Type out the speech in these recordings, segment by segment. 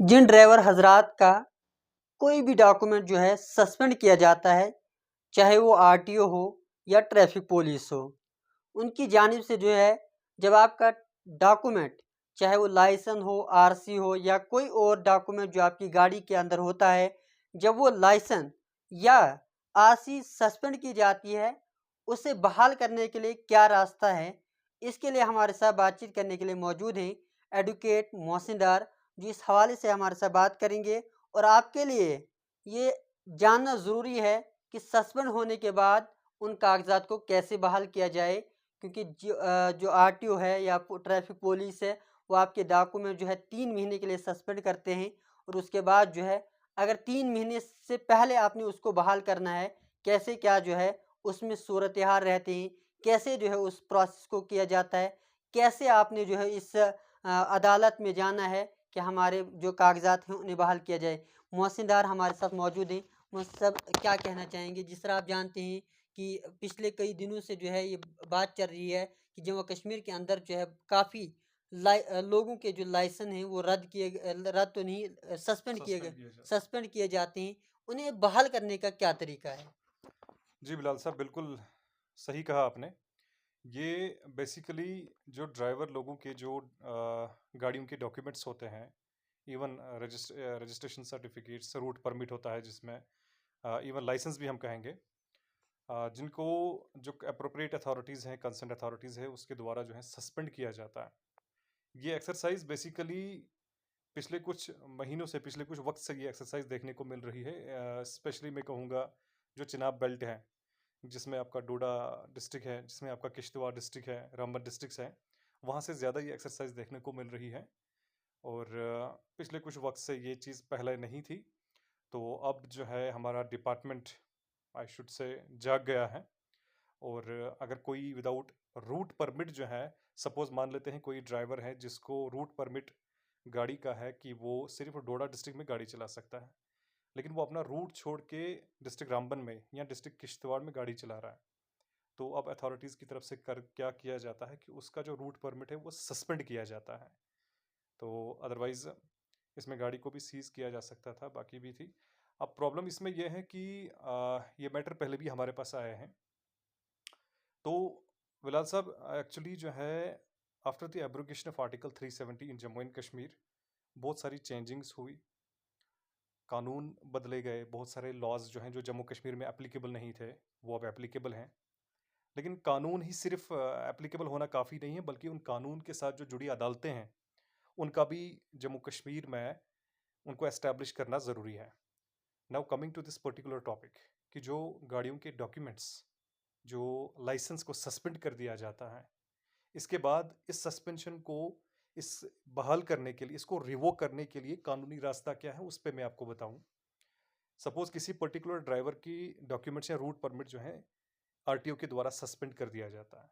जिन driver हजरात का कोई भी डॉक्यूमेंट जो है सस्पेंड किया जाता है, चाहे वो आरटीओ हो या ट्रैफिक पुलिस हो, उनकी जानिब से जो है जब आपका डॉक्यूमेंट, चाहे वो लाइसेंस हो, आरसी हो या कोई और डॉक्यूमेंट जो आपकी गाड़ी के अंदर होता है, जब वो लाइसेंस या आरसी सस्पेंड की जाती है, उसे बहाल करने के लिए क्या रास्ता है, इसके लिए हमारे साथ बातचीत करने के लिए मौजूद हैं एडवोकेट मोहसिन डार, जो इस हवाले से हमारे साथ बात करेंगे। और आपके लिए ये जानना ज़रूरी है कि सस्पेंड होने के बाद उन कागजात को कैसे बहाल किया जाए, क्योंकि जो आरटीओ है या ट्रैफिक पुलिस है, वो आपके डॉक्यूमेंट जो है 3 महीने के लिए सस्पेंड करते हैं। और उसके बाद जो है अगर 3 महीने से पहले आपने उसको बहाल करना है, कैसे क्या जो है उसमें सूरत हाल रहते हैं, कैसे जो है उस प्रोसेस को किया जाता है, कैसे आपने जो है इस अदालत में जाना है कि हमारे जो कागजात हैं उन्हें बहाल किया जाए। मोहसिन डार हमारे साथ मौजूद हैं। मोहसिन साहब, क्या कहना चाहेंगे? जिस तरह आप जानते हैं कि पिछले कई दिनों से जो है ये बात चल रही है कि जम्मू कश्मीर के अंदर जो है काफ़ी लोगों के जो लाइसेंस हैं वो रद्द तो नहीं, सस्पेंड किए जाते हैं। उन्हें बहाल करने का क्या तरीका है? जी बिलाल साहब, बिल्कुल सही कहा आपने। ये बेसिकली जो ड्राइवर लोगों के जो गाड़ियों के डॉक्यूमेंट्स होते हैं, even registration certificates, route permit होता है जिसमें इवन लाइसेंस भी हम कहेंगे, जिनको जो अप्रोप्रिएट अथॉरिटीज़ हैं, कंसर्न अथॉरिटीज़ है, उसके द्वारा जो है सस्पेंड किया जाता है। ये एक्सरसाइज बेसिकली पिछले कुछ महीनों से, पिछले कुछ वक्त से ये एक्सरसाइज देखने को मिल रही है। स्पेशली मैं कहूँगा जो चिनाब बेल्ट है, जिसमें आपका डोडा डिस्ट्रिक्ट है, जिसमें आपका किश्तवाड़ डिस्ट्रिक्ट है, रामबन डिस्ट्रिक्ट्स हैं, वहाँ से ज़्यादा ये एक्सरसाइज देखने को मिल रही है। और पिछले कुछ वक्त से ये चीज़ पहले नहीं थी। तो अब जो है हमारा डिपार्टमेंट, आई शुड से, जाग गया है। और अगर कोई विदाउट रूट परमिट जो है, सपोज मान लेते हैं कोई ड्राइवर है जिसको रूट परमिट गाड़ी का है कि वो सिर्फ डोडा डिस्ट्रिक्ट में गाड़ी चला सकता है, लेकिन वो अपना रूट छोड़ के डिस्ट्रिक्ट रामबन में या डिस्ट्रिक्ट किश्तवाड़ में गाड़ी चला रहा है, तो अब अथॉरिटीज़ की तरफ से कर क्या किया जाता है कि उसका जो रूट परमिट है वो सस्पेंड किया जाता है। तो अदरवाइज़ इसमें गाड़ी को भी सीज़ किया जा सकता था, बाकी भी थी। अब प्रॉब्लम इसमें यह है कि ये मैटर पहले भी हमारे पास आए हैं। तो बिलाल साहब, एक्चुअली जो है after the abrogation of article 370 in Jammu and Kashmir, बहुत सारी चेंजिंग्स हुई, कानून बदले गए, बहुत सारे लॉज जो हैं जो जम्मू कश्मीर में एप्लीकेबल नहीं थे वो अब एप्लीकेबल हैं। लेकिन कानून ही सिर्फ एप्लीकेबल होना काफ़ी नहीं है, बल्कि उन कानून के साथ जो जुड़ी अदालतें हैं उनका भी जम्मू कश्मीर में उनको एस्टैब्लिश करना ज़रूरी है। Now coming to this particular topic, कि जो गाड़ियों के डॉक्यूमेंट्स, जो लाइसेंस को सस्पेंड कर दिया जाता है, इसके बाद इस सस्पेंशन को, इस बहाल करने के लिए, इसको रिवोक करने के लिए कानूनी रास्ता क्या है, उस पर मैं आपको बताऊं। सपोज किसी पर्टिकुलर ड्राइवर की डॉक्यूमेंट्स या रूट परमिट जो है आरटीओ के द्वारा सस्पेंड कर दिया जाता है।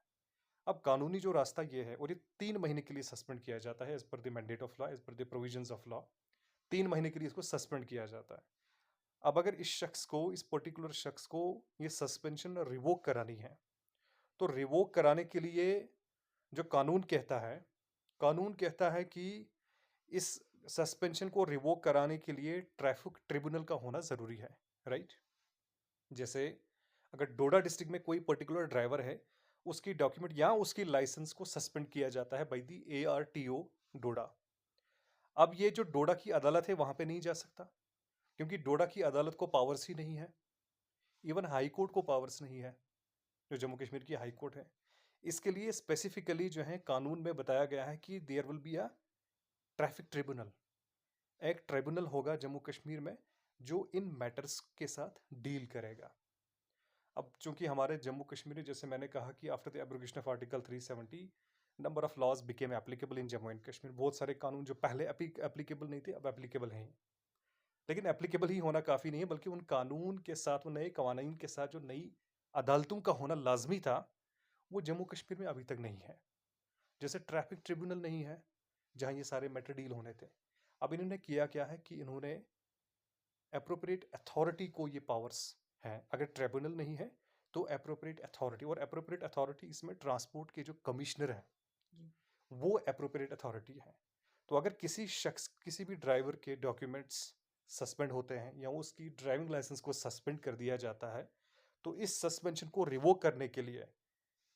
अब कानूनी जो रास्ता ये है, और ये 3 महीने के लिए सस्पेंड किया जाता है, as per the mandate of law, as per the provisions of law. 3 महीने के लिए इसको सस्पेंड किया जाता है। अब अगर इस शख्स को, इस पर्टिकुलर शख्स को ये सस्पेंशन रिवोक करानी है, तो रिवोक कराने के लिए जो कानून कहता है कि इस सस्पेंशन को रिवोक कराने के लिए ट्रैफिक ट्रिब्यूनल का होना ज़रूरी है, राइट। जैसे अगर डोडा डिस्ट्रिक्ट में कोई पर्टिकुलर ड्राइवर है, उसकी डॉक्यूमेंट या उसकी लाइसेंस को सस्पेंड किया जाता है बाई दी ARTO डोडा। अब ये जो डोडा की अदालत है वहां पे नहीं जा सकता, क्योंकि डोडा की अदालत को पावर्स ही नहीं है। इवन हाई कोर्ट को पावर्स नहीं है, जो जम्मू कश्मीर की हाई कोर्ट है। इसके लिए स्पेसिफिकली जो है कानून में बताया गया है कि there will be a traffic tribunal. एक ट्रिब्यूनल होगा जम्मू कश्मीर में जो इन मैटर्स के साथ डील करेगा। अब चूंकि हमारे जम्मू कश्मीर में, जैसे मैंने कहा कि after the abrogation of article 370 number of laws became applicable in Jammu and Kashmir. बहुत सारे कानून जो पहले एप्लीकेबल नहीं थे अब एप्लीकेबल हैं। लेकिन एप्लीकेबल ही होना काफ़ी नहीं है, बल्कि उन कानून के साथ, उन नए कवानीन के साथ जो नई अदालतों का होना लाजमी था, वो जम्मू कश्मीर में अभी तक नहीं है। जैसे ट्रैफिक ट्रिब्यूनल नहीं है जहाँ ये सारे मैटर डील होने थे। अब इन्होंने किया क्या है कि इन्होंने अप्रोप्रिएट अथॉरिटी को ये पावर्स हैं। अगर ट्रिब्यूनल नहीं है तो अप्रोप्रिएट अथॉरिटी, और अप्रोप्रिएट अथॉरिटी इसमें ट्रांसपोर्ट के जो कमिश्नर हैं वो अप्रोप्रिएट अथॉरिटी है। तो अगर किसी शख्स किसी भी ड्राइवर के डॉक्यूमेंट्स सस्पेंड होते हैं या उसकी ड्राइविंग लाइसेंस को सस्पेंड कर दिया जाता है, तो इस सस्पेंशन को रिवोक करने के लिए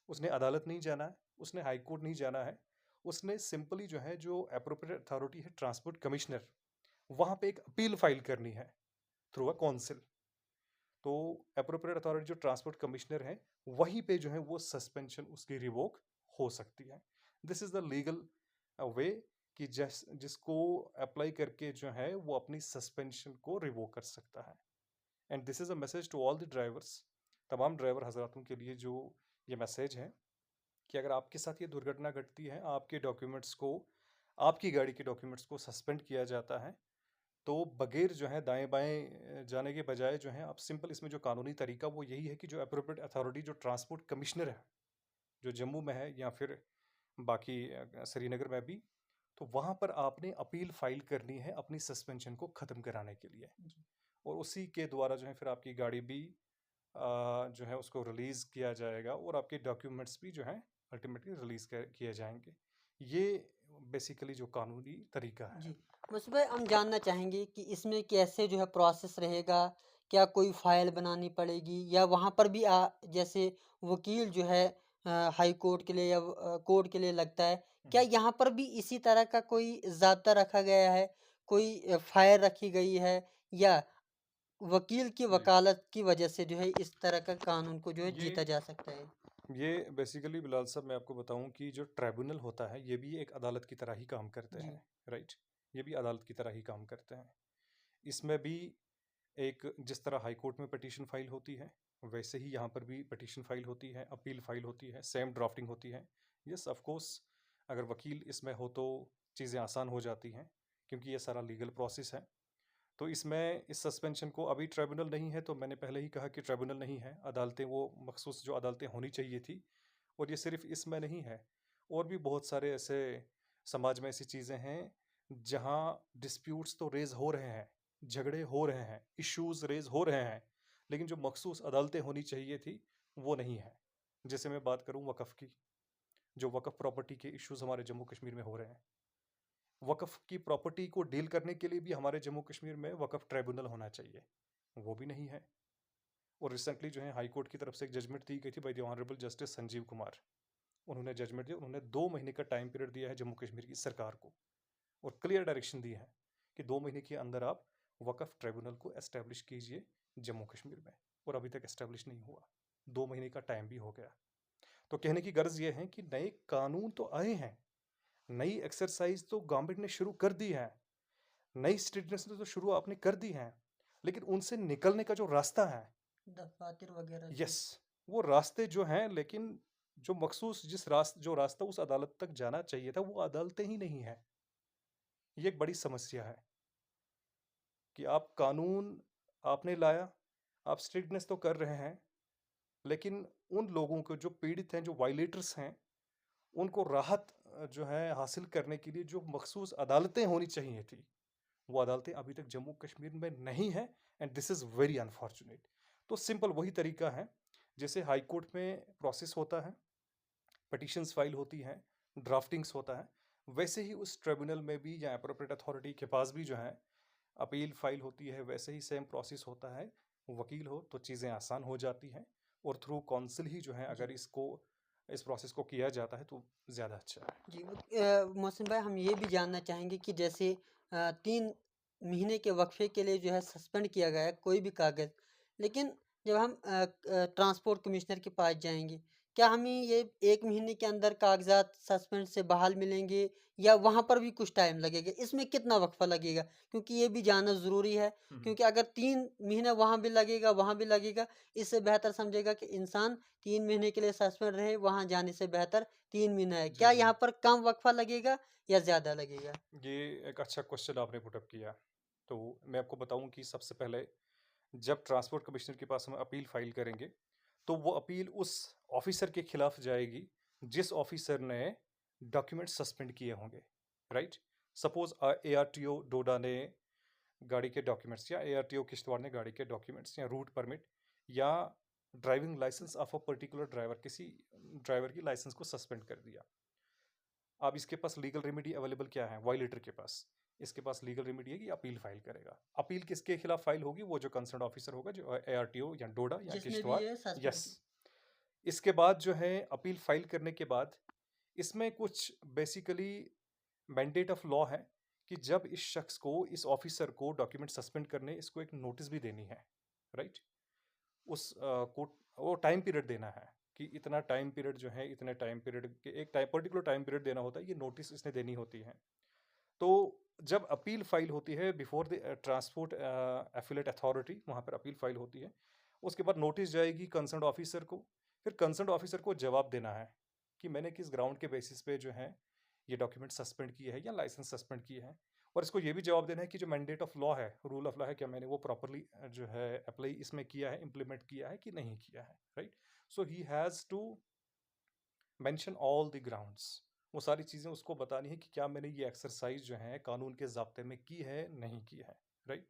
उसने अदालत नहीं जाना है, उसने हाई कोर्ट नहीं जाना है। उसने सिंपली जो है, जो एप्रोप्रिएट अथॉरिटी है ट्रांसपोर्ट कमिश्नर, वहाँ पे एक अपील फाइल करनी है थ्रू अ काउंसिल। तो एप्रोप्रिएट अथॉरिटी जो ट्रांसपोर्ट कमिश्नर है, वहीं पे जो है वो सस्पेंशन उसकी रिवोक हो सकती है। This is the legal way कि जिसको अप्लाई करके जो है वो अपनी सस्पेंशन को रिवोक कर सकता है। And this is a message to all the drivers, तमाम ड्राइवर हजरातों के लिए जो ये मैसेज है कि अगर आपके साथ ये दुर्घटना घटती है, आपके डॉक्यूमेंट्स को, आपकी गाड़ी के डॉक्यूमेंट्स को सस्पेंड किया जाता है, तो बगैर जो है दाएं बाएं जाने के बजाय जो है आप सिंपल, इसमें जो कानूनी तरीका वो यही है कि जो अप्रोप्रिएट अथॉरिटी जो ट्रांसपोर्ट कमिश्नर है, जो जम्मू में है या फिर बाकी श्रीनगर में भी, तो वहाँ पर आपने अपील फाइल करनी है अपनी सस्पेंशन को ख़त्म कराने के लिए। और उसी के द्वारा जो है फिर आपकी गाड़ी भी जो है उसको रिलीज़ किया जाएगा और आपके डॉक्यूमेंट्स भी जो है अल्टीमेटली रिलीज़ किए जाएंगे। ये बेसिकली जो कानूनी तरीका है। जी, मुझसे भाई हम जानना चाहेंगे कि इसमें कैसे जो है प्रोसेस रहेगा? क्या कोई फ़ाइल बनानी पड़ेगी या वहाँ पर भी जैसे वकील जो है हाई कोर्ट के लिए या कोर्ट के लिए लगता है, क्या यहाँ पर भी इसी तरह का कोई ज़ाब्ता रखा गया है? कोई फ़ाइल रखी गई है या वकील की जी, वकालत की वजह से जो है इस तरह का कानून को जो है ये जीता जा सकता है? ये बेसिकली बिलाल साहब, मैं आपको बताऊं कि जो ट्राइब्यूनल होता है ये भी एक अदालत की तरह ही काम करते जी, हैं। राइट, ये भी अदालत की तरह ही काम करते हैं। इसमें भी एक, जिस तरह हाई कोर्ट में पिटीशन फाइल होती है, वैसे ही यहाँ पर भी पिटीशन फाइल होती है, अपील फाइल होती है, सेम ड्राफ्टिंग होती है। यस, ऑफ कोर्स, अगर वकील इसमें हो तो चीज़ें आसान हो जाती हैं, क्योंकि ये सारा लीगल प्रोसेस है। तो इसमें इस सस्पेंशन को अभी ट्राइब्यूनल नहीं है, तो मैंने पहले ही कहा कि ट्राइब्यूनल नहीं है, अदालतें वो मखसूस जो अदालतें होनी चाहिए थी। और ये सिर्फ इसमें नहीं है, और भी बहुत सारे ऐसे समाज में ऐसी चीज़ें हैं जहाँ डिस्प्यूट्स तो रेज हो रहे हैं, झगड़े हो रहे हैं, इश्यूज रेज हो रहे हैं, लेकिन जो मखसूस अदालतें होनी चाहिए थी वो नहीं है। जैसे मैं बात करूँ वक़्फ़ की, जो वक़्फ़ प्रॉपर्टी के इश्यूज हमारे जम्मू कश्मीर में हो रहे हैं, वक़्फ़ की प्रॉपर्टी को डील करने के लिए भी हमारे जम्मू कश्मीर में वक़्फ़ ट्राइब्यूनल होना चाहिए, वो भी नहीं है। और रिसेंटली जो है हाई कोर्ट की तरफ से एक जजमेंट दी गई थी by the honourable justice Sanjeev Kumar. उन्होंने जजमेंट दिया, उन्होंने 2 महीने का टाइम पीरियड दिया है जम्मू कश्मीर की सरकार को, और क्लियर डायरेक्शन दी है कि 2 महीने के अंदर आप वक़्फ़ ट्राइब्यूनल को एस्टेब्लिश कीजिए जम्मू कश्मीर में। और अभी तक एस्टेब्लिश नहीं हुआ, 2 महीने का टाइम भी हो गया। तो कहने की गर्ज ये है कि नए कानून तो आए हैं, नई एक्सरसाइज तो गवर्नमेंट ने शुरू कर दी है, नई स्ट्रिक्टनेस तो शुरू आपने कर दी है, लेकिन उनसे निकलने का जो रास्ता है, दफातर वगैरह से। यस, वो रास्ते जो हैं, लेकिन जो मखसूस जो रास्ता उस अदालत तक जाना चाहिए था, वो अदालतें ही नहीं है। ये एक बड़ी समस्या है कि आप कानून आपने लाया, आप स्ट्रिक्टनेस तो कर रहे हैं, लेकिन उन लोगों को जो पीड़ित हैं, जो वायलेटर्स हैं, उनको राहत जो है हासिल करने के लिए जो मखसूस अदालतें होनी चाहिए थी, वो अदालतें अभी तक जम्मू कश्मीर में नहीं है। And this is very unfortunate. तो सिंपल वही तरीका है, जैसे हाई कोर्ट में प्रोसेस होता है, पटिशन्स फाइल होती हैं, ड्राफ्टिंग्स होता है, वैसे ही उस ट्रिब्यूनल में भी या अप्रोप्रिएट अथॉरिटी के पास भी जो है अपील फाइल होती है, वैसे ही सेम प्रोसेस होता है। वकील हो तो चीज़ें आसान हो जाती हैं, और थ्रू काउंसिल ही जो है जी। अगर इस प्रोसेस को किया जाता है तो ज़्यादा अच्छा है। जी, मोहसिन भाई हम ये भी जानना चाहेंगे कि जैसे 3 महीने के वक़्फ़े के लिए जो है सस्पेंड किया गया है कोई भी कागज़, लेकिन जब हम ट्रांसपोर्ट कमिश्नर के पास जाएँगे, क्या हमें ये 1 महीने के अंदर कागज़ात सस्पेंड से बहाल मिलेंगे या वहाँ पर भी कुछ टाइम लगेगा? इसमें कितना वक़्फ़ा लगेगा? क्योंकि ये भी जानना ज़रूरी है, क्योंकि अगर 3 महीने वहाँ भी लगेगा, वहाँ भी लगेगा, इससे बेहतर समझेगा कि इंसान 3 महीने के लिए सस्पेंड रहे, वहाँ जाने से बेहतर 3 महीना है। जी, क्या जी। यहाँ पर कम वक़्फ़ा लगेगा या ज़्यादा लगेगा? ये एक अच्छा क्वेश्चन आपने पुट अप किया। तो मैं आपको बताऊँ कि सबसे पहले जब ट्रांसपोर्ट कमिश्नर के पास हम अपील फाइल करेंगे, तो वो अपील उस ऑफिसर के खिलाफ जाएगी जिस ऑफिसर ने डॉक्यूमेंट सस्पेंड किए होंगे। राइट, सपोज ARTO डोडा ने गाड़ी के डॉक्यूमेंट्स, या ARTO किश्तवाड़ ने गाड़ी के डॉक्यूमेंट्स या रूट परमिट या driving licence of a particular driver, किसी ड्राइवर की लाइसेंस को सस्पेंड कर दिया। अब इसके पास लीगल रेमेडी अवेलेबल क्या है वायलेटर के पास? इसके पास लीगल रेमेडी है कि अपील फाइल करेगा। अपील किसके खिलाफ फाइल होगी? वो जो कंसर्न ऑफिसर होगा, जो ARTO या डोडा या जिसने भी किश्तवाड़। ये सस्पेंड यस। की। इसके बाद जो है अपील फाइल करने के बाद इसमें कुछ बेसिकली मैंडेट ऑफ लॉ है कि जब इस शख्स को, इस ऑफिसर को डॉक्यूमेंट सस्पेंड करने, इसको एक नोटिस भी देनी है, राइट? उस को वो टाइम पीरियड देना है कि इतना टाइम पीरियड जो है, इतने टाइम पीरियड के एक टाइम पर्टिकुलर टाइम पीरियड देना होता है, ये नोटिस इसने देनी होती है। तो जब अपील फाइल होती है before the transport affiliate authority, वहाँ पर अपील फाइल होती है। उसके बाद नोटिस जाएगी कंसर्न ऑफिसर को, फिर कंसर्न ऑफिसर को जवाब देना है कि मैंने किस ग्राउंड के बेसिस पे जो है ये डॉक्यूमेंट सस्पेंड किए हैं या लाइसेंस सस्पेंड किए हैं। और इसको ये भी जवाब देना है कि जो मैंडेट ऑफ लॉ है, रूल ऑफ लॉ है, क्या मैंने वो प्रॉपरली जो है अप्लाई इसमें किया है, इम्प्लीमेंट किया है कि नहीं किया है, right? So he has to mention all the grounds. वो सारी चीज़ें उसको बतानी है कि क्या मैंने ये एक्सरसाइज जो है कानून के ज़ाब्ते में की है, नहीं की है, राइट?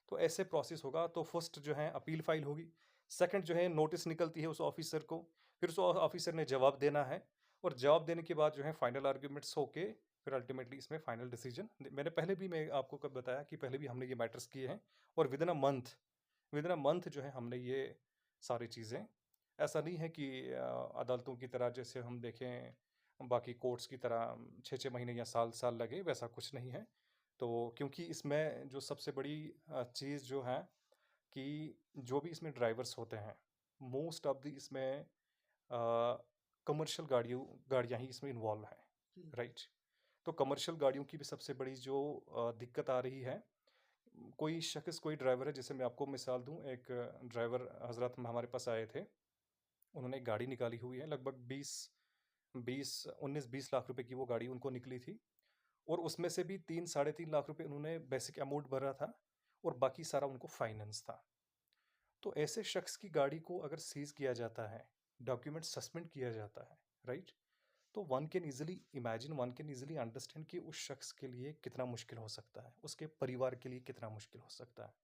तो ऐसे प्रोसेस होगा। तो फर्स्ट जो है अपील फाइल होगी, सेकंड जो है नोटिस निकलती है उस ऑफिसर को, फिर उस ऑफिसर ने जवाब देना है, और जवाब देने के बाद जो है फाइनल आर्ग्यूमेंट्स होके फिर अल्टीमेटली इसमें फाइनल डिसीजन। मैंने पहले भी, मैं आपको कब बताया कि पहले भी हमने ये मैटर्स किए हैं, और विद इन अ मंथ जो है हमने ये सारी चीज़ें, ऐसा नहीं है कि अदालतों की तरह जैसे हम देखें बाकी कोर्ट्स की तरह 6-6 महीने या साल साल लगे, वैसा कुछ नहीं है। तो क्योंकि इसमें जो सबसे बड़ी चीज़ जो है कि जो भी इसमें ड्राइवर्स होते हैं, मोस्ट ऑफ द इसमें कमर्शियल गाड़ियाँ ही इसमें इन्वॉल्व हैं, जी। राइट? तो कमर्शियल गाड़ियों की भी सबसे बड़ी जो दिक्कत आ रही है, कोई शख्स, कोई ड्राइवर है, जैसे मैं आपको मिसाल दूं, एक ड्राइवर हजरत हमारे पास आए थे, उन्होंने एक गाड़ी निकाली हुई है, लगभग 19-20 लाख रुपए की वो गाड़ी उनको निकली थी, और उसमें से भी 3-3.5 लाख रुपए उन्होंने बेसिक अमाउंट भरा था, और बाकी सारा उनको फाइनेंस था। तो ऐसे शख्स की गाड़ी को अगर सीज किया जाता है, डॉक्यूमेंट सस्पेंड किया जाता है, राइट? तो one can easily imagine, one can easily understand कि उस शख्स के लिए कितना मुश्किल हो सकता है, उसके परिवार के लिए कितना मुश्किल हो सकता है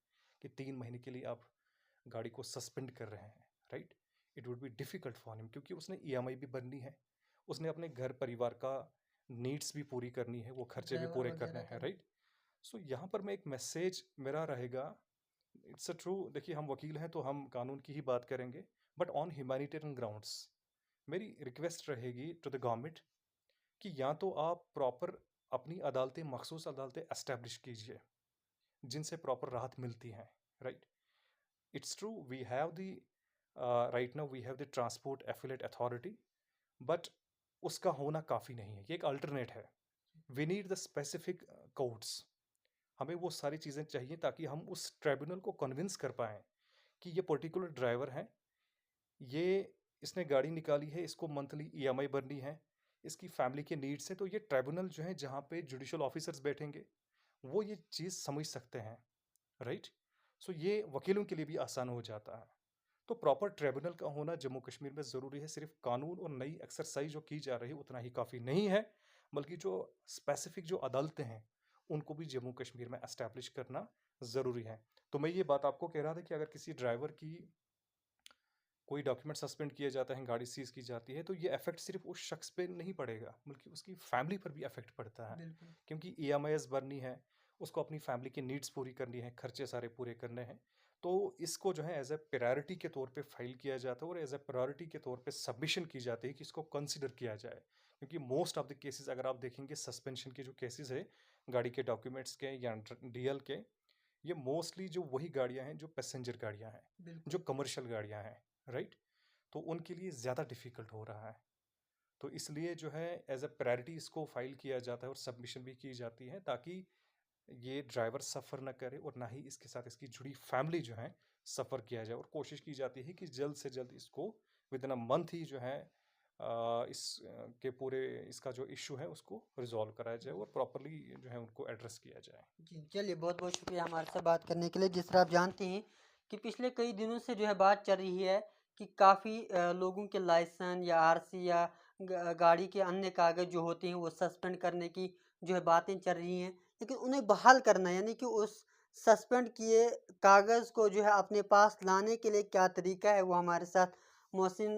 कि 3 महीने के लिए आप गाड़ी को सस्पेंड कर रहे हैं, right? It would be difficult for him, क्योंकि उसने ईएमआई भी भरनी है, उसने अपने घर परिवार का नीड्स भी पूरी करनी है, वो खर्चे भी ड्राइवर पूरे करने वगैरह हैं, का भी। राइट? सो यहाँ पर मैं एक मैसेज मेरा रहेगा, इट्स अ ट्रू, देखिए हम वकील हैं तो हम कानून की ही बात करेंगे, बट ऑन ह्यूमैनिटेरियन ग्राउंड्स मेरी रिक्वेस्ट रहेगी टू द गवर्नमेंट कि या तो आप प्रॉपर अपनी अदालतें, मखसूस अदालतें एस्टेब्लिश कीजिए जिनसे प्रॉपर राहत मिलती हैं, right? It's true, we have the right now we have the transport affiliate authority, but उसका होना काफ़ी नहीं है, ये एक अल्टरनेट है। We need the specific courts, हमें वो सारी चीज़ें चाहिए ताकि हम उस ट्रिब्यूनल को कन्विंस कर पाएँ कि ये पर्टिकुलर ड्राइवर है, ये इसने गाड़ी निकाली है, इसको मंथली ईएमआई भरनी है, इसकी फैमिली के नीड्स हैं, तो ये ट्रिब्यूनल जो है जहाँ पे जुडिशियल ऑफिसर्स बैठेंगे वो ये चीज़ समझ सकते हैं, राइट? सो ये वकीलों के लिए भी आसान हो जाता है। तो प्रॉपर ट्रिब्यूनल का होना जम्मू कश्मीर में ज़रूरी है। सिर्फ कानून और नई एक्सरसाइज जो की जा रही है उतना ही काफ़ी नहीं है, बल्कि जो स्पेसिफिक जो अदालतें हैं उनको भी जम्मू कश्मीर में एस्टैब्लिश करना ज़रूरी है। तो मैं ये बात आपको कह रहा था कि अगर किसी ड्राइवर की कोई डॉक्यूमेंट सस्पेंड किया जाता है, गाड़ी सीज की जाती है, तो ये इफेक्ट सिर्फ उस शख्स पे नहीं पड़ेगा बल्कि उसकी फैमिली पर भी इफेक्ट पड़ता है, बिल्कुल। क्योंकि ईएमआईस भरनी है, उसको अपनी फैमिली की नीड्स पूरी करनी है, खर्चे सारे पूरे करने हैं। तो इसको जो है एज ए प्रायोरिटी के तौर पे फाइल किया जाता है और एज ए प्रायोरिटी के तौर पे सबमिशन की जाती है कि इसको कंसिडर किया जाए, क्योंकि मोस्ट ऑफ द केसेस अगर आप देखेंगे सस्पेंशन के जो केसेस है गाड़ी के डॉक्यूमेंट्स के या डीएल के, ये मोस्टली जो वही गाड़ियां हैं जो पैसेंजर गाड़ियां हैं, जो बिल्कुल। कमर्शियल गाड़ियां हैं, राइट? तो उनके लिए ज़्यादा डिफ़िकल्ट हो रहा है। तो इसलिए जो है एज अ प्रायोरिटी इसको फाइल किया जाता है और सबमिशन भी की जाती है, ताकि ये ड्राइवर सफ़र ना करे और ना ही इसके साथ इसकी जुड़ी फैमिली जो है सफ़र किया जाए। और कोशिश की जाती है कि जल्द से जल्द इसको विद इन अ मंथ ही जो है के पूरे इसका जो इशू है उसको रिजॉल्व कराया जाए और प्रॉपरली जो है उनको एड्रेस किया जाए। जी, चलिए बहुत बहुत शुक्रिया हमारे साथ बात करने के लिए। जिस तरह आप जानते हैं कि पिछले कई दिनों से जो है बात चल रही है कि काफ़ी लोगों के लाइसेंस या आरसी या गाड़ी के अन्य कागज़ जो होते हैं वो सस्पेंड करने की जो है बातें चल रही हैं, लेकिन उन्हें बहाल करना यानी कि उस सस्पेंड किए कागज़ को जो है अपने पास लाने के लिए क्या तरीका है, वो हमारे साथ मोहसिन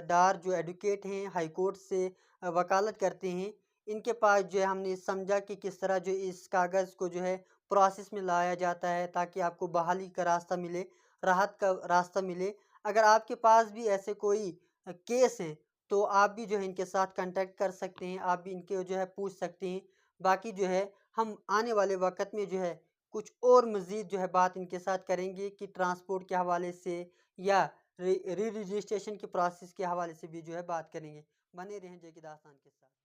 डार जो एडवोकेट हैं, हाई कोर्ट से वकालत करते हैं, इनके पास जो है हमने समझा कि किस तरह जो इस कागज़ को जो है प्रोसेस में लाया जाता है ताकि आपको बहाली का रास्ता मिले, राहत का रास्ता मिले। अगर आपके पास भी ऐसे कोई केस हैं, तो आप भी जो है इनके साथ कॉन्टैक्ट कर सकते हैं, आप भी इनके जो है पूछ सकते हैं। बाकी जो है हम आने वाले वक़्त में जो है कुछ और मज़ीद जो है बात इनके साथ करेंगे कि ट्रांसपोर्ट के हवाले से या री रजिस्ट्रेशन के प्रोसेस के हवाले से भी जो है बात करेंगे। बने रहें जय के दास्तान के साथ।